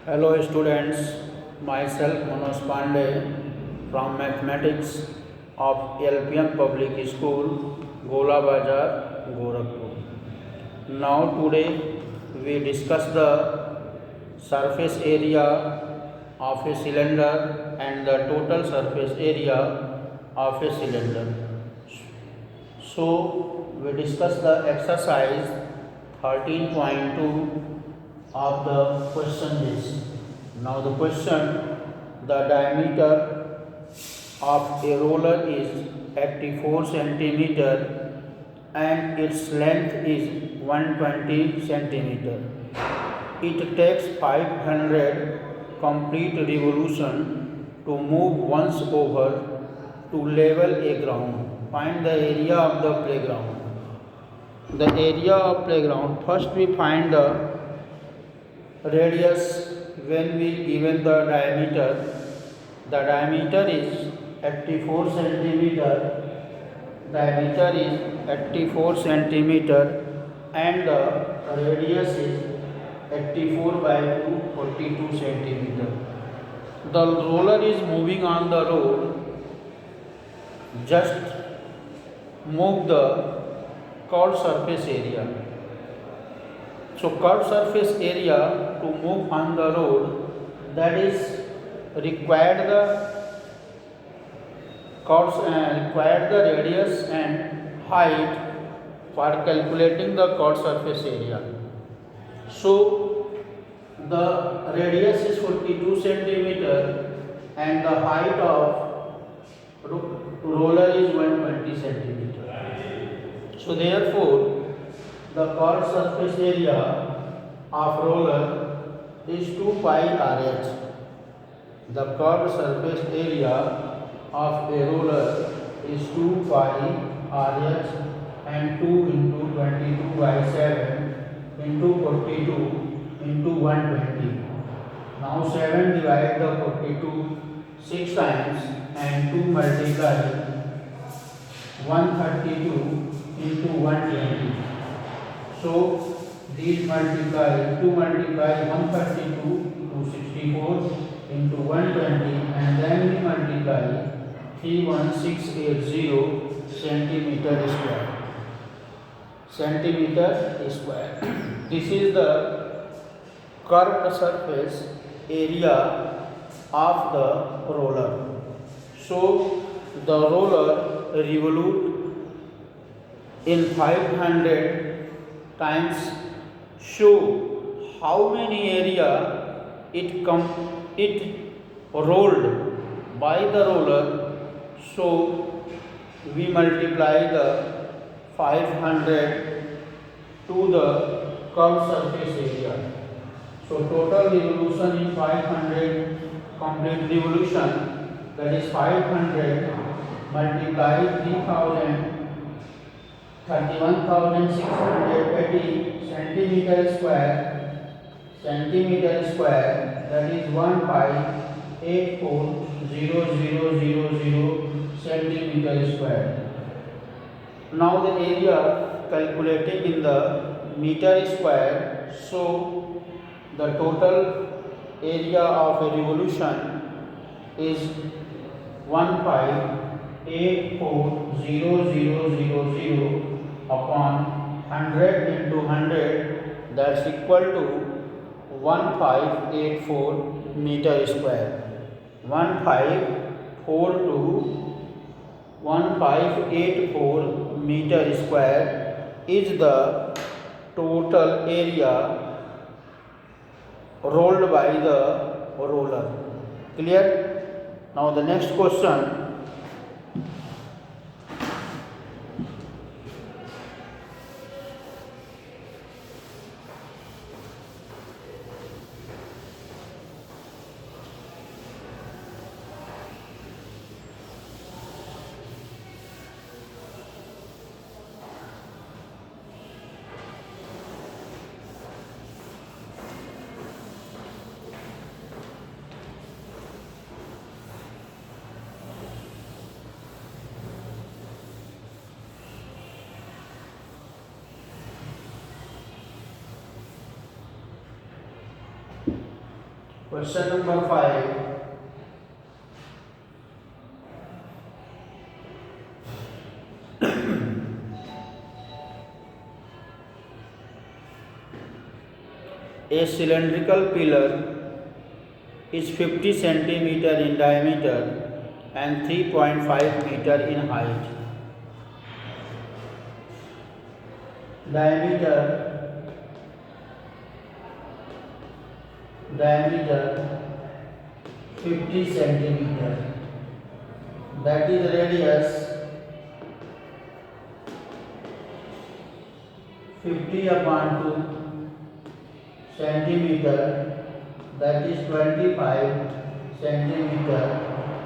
Hello students, myself Manoj Pandey from Mathematics of LPM Public School, Gola Bazar, Gorakhpur. Now today we discuss the surface area of a cylinder and the total surface area of a cylinder. So we discuss the exercise 13.2 of the question list. Now the question, the diameter of a roller is 84 centimeter and its length is 120 centimeter. It takes 500 complete revolution to move once over to level a ground. Find the area of the playground. The area of playground, first we find the radius when we given the diameter. The diameter is 84 centimeter. Diameter is 84 centimeter and the radius is 84 by 2, 42 centimeter. The roller is moving on the road. Just move the curved surface area. So curved surface area to move on the road, that is required the radius and height for calculating the curved surface area. So the radius is 42 centimeter and the height of roller is 120 centimeter. So therefore the curved surface area of roller is 2 pi RH. The curved surface area of a roller is 2 pi RH and 2 into 22 by 7 into 42 into 120. Now 7 divide the 42 6 times and 2 multiply 132 into 120. So these multiply, 2 multiply 132 to 64 into 120 and then we multiply 31680 centimeter square. Centimeter square. This is the curved surface area of the roller. So the roller revolute in 500 times. Show how many area it rolled by the roller. So we multiply the 500 to the curved surface area. So total revolution in 500 complete revolution, that is 500 multiply 3000 31,680 centimeter square, that is 1 pi 840000 centimeter square. Now the area calculated in the meter square. So the total area of a revolution is 1 pi 840000 upon 100 into 100, that's equal to 1584 meter square. 1584 meter square is the total area rolled by the roller. Clear? Now the next question. Question number 5. A cylindrical pillar is 50 centimeter in diameter and 3.5 meter in height. Diameter 50 centimeter. That is radius 50 upon 2 centimeter, that is 25 centimeter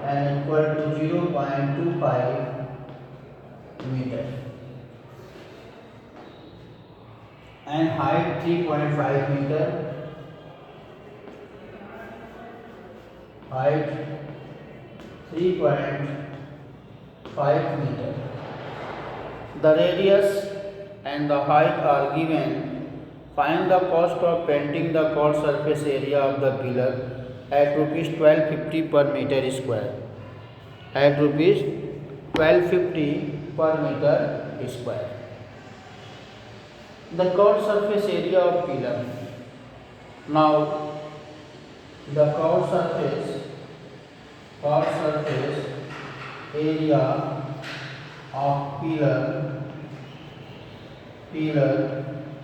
and equal to 0.25 meter, and height 3.5 meter, height 3.5 meter. The radius and the height are given. Find the cost of painting the chord surface area of the pillar at rupees 1250 per meter square. At rupees 1250 per meter square. The chord surface area of pillar. Now, the chord surface area of pillar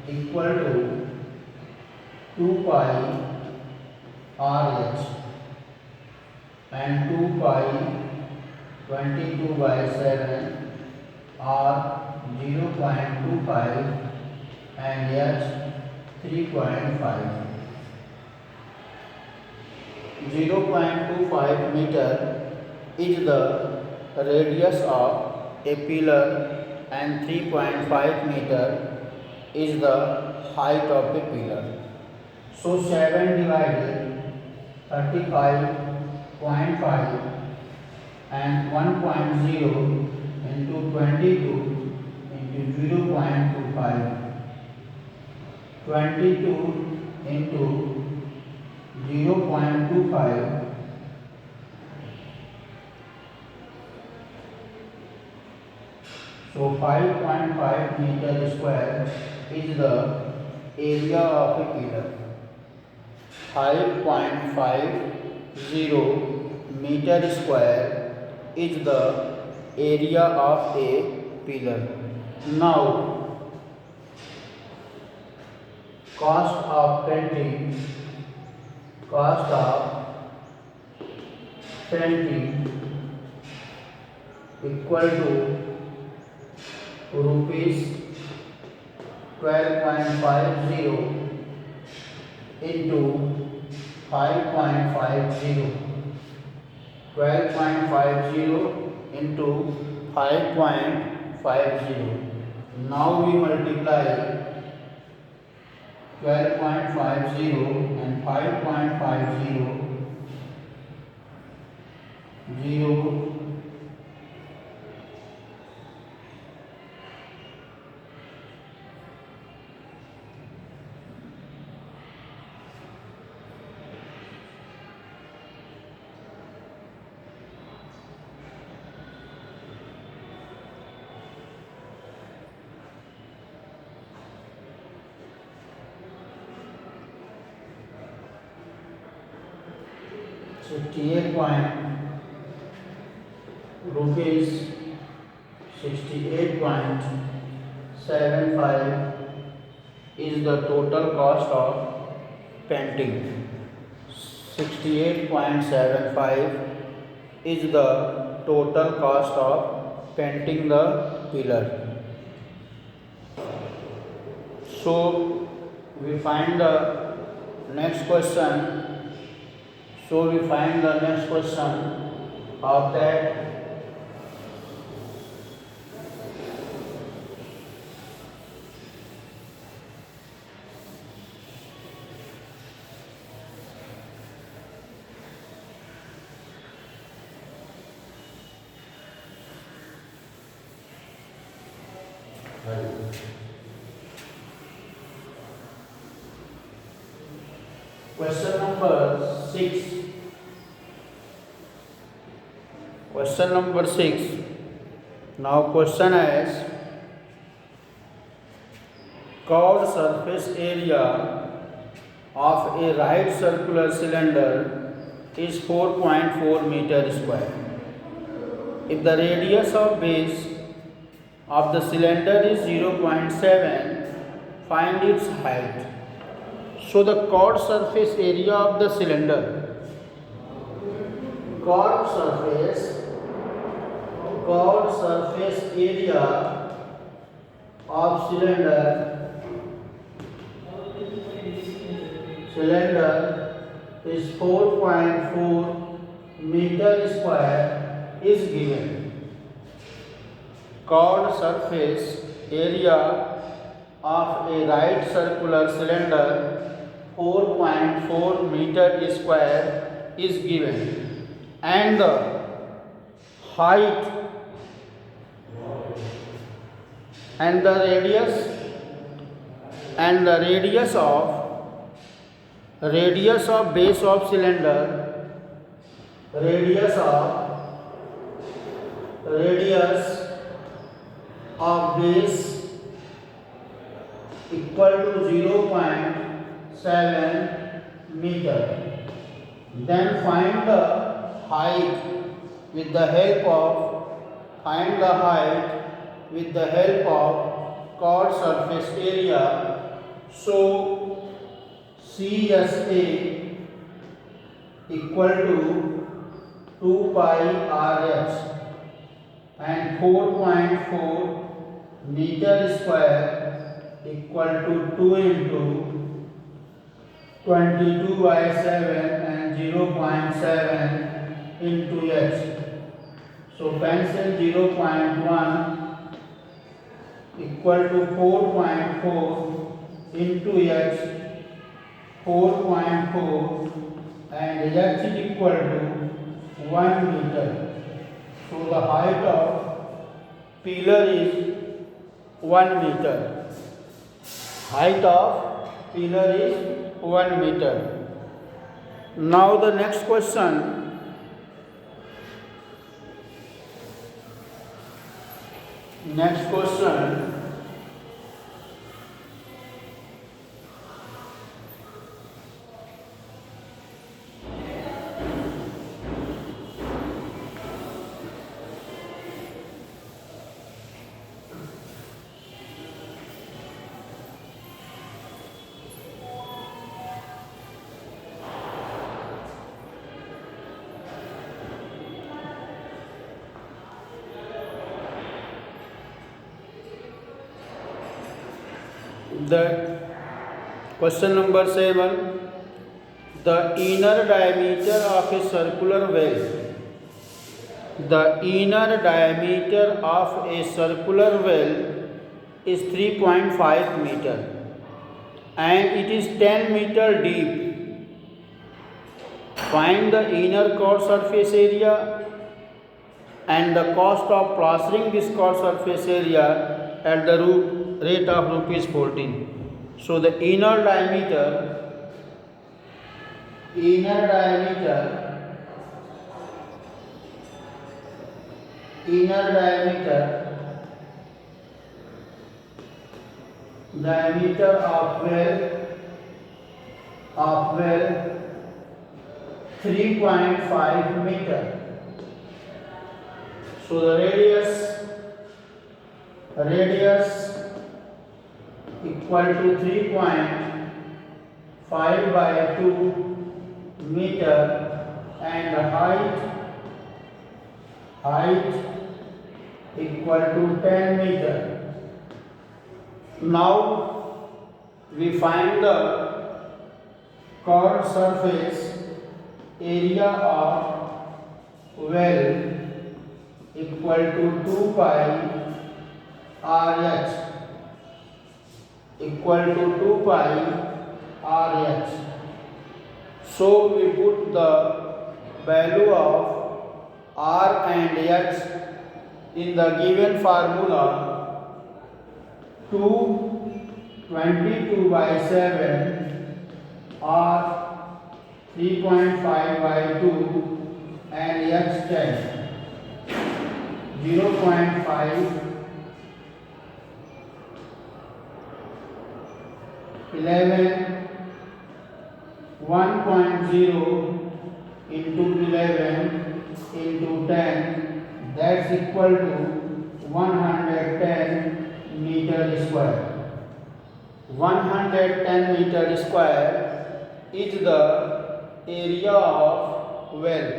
equal to 2 pi RH and 2 pi 22 by 7 or 0.25 and H 3.5. 0.25 meter is the radius of a pillar and 3.5 meter is the height of a pillar. So 7 divided 35.5 and 1.0 into 22 into 0.25. 22 into 0.25 so 5.5 meter square is the area of a pillar. 5.50 meter square is the area of a pillar. Now, cost of painting equal to rupees 12.50 into 5.50. 12.50 into 5.50. Now we multiply 12.50 and 5.50. 0. 68.75 is the total cost of painting. 68.75 is the total cost of painting the pillar. So we find the next question. Of that. Question number 6. Question number 6. Now question is curved surface area of a right circular cylinder is 4.4 meter square. If the radius of base of the cylinder is 0.7, find its height. So the curved surface area of the cylinder, curved surface area of cylinder is 4.4 meter square is given. Curved surface area of a right circular cylinder 4.4 meter square is given, and the height and the radius of base of cylinder, radius of base equal to 0.7 meter. Then find the height with the help of curved surface area. So CSA equal to 2 pi RH, and 4.4 meter square equal to 2 into 22 by 7 and 0.7 into h. So pencil 0.1 equal to 4.4 into h, 4.4, and h is equal to 1 meter. So the height of pillar is 1 meter. Height of pillar is 1 meter. Now the next question. The question number 7. The inner diameter of a circular well. The inner diameter of a circular well is 3.5 meter and it is 10 meter deep. Find the inner curved surface area and the cost of plastering this curved surface area at the rate of rupees 14. So the inner diameter of well 3.5 meter. So the radius equal to 3.5 by 2 meter, and the height equal to 10 meter. Now we find the curved surface area of well equal to 2 pi RH equal to 2 pi RH. So we put the value of R and H in the given formula. 2 22 by 7 or 3.5 by 2 and x test 0.5, 11, 1.0 into 11 into 10, that's equal to 110 meter square. 110 meter square is the area of well.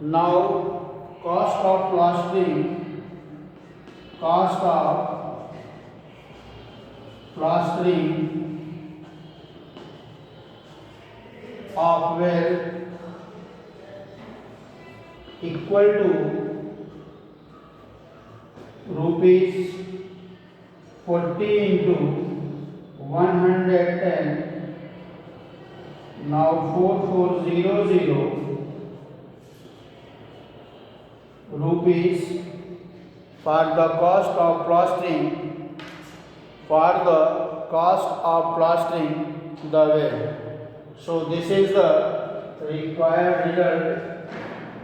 Now cost of plastering of well equal to rupees 40 into 110. Now 4400 rupees for the cost of plastering the well. So this is the required result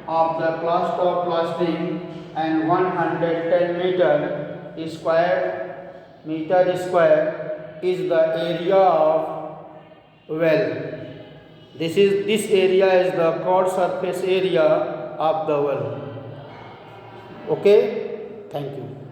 of the cost of plastering, and 110 meter square is the area of well. This area is the chord surface area of the well. Okay, thank you.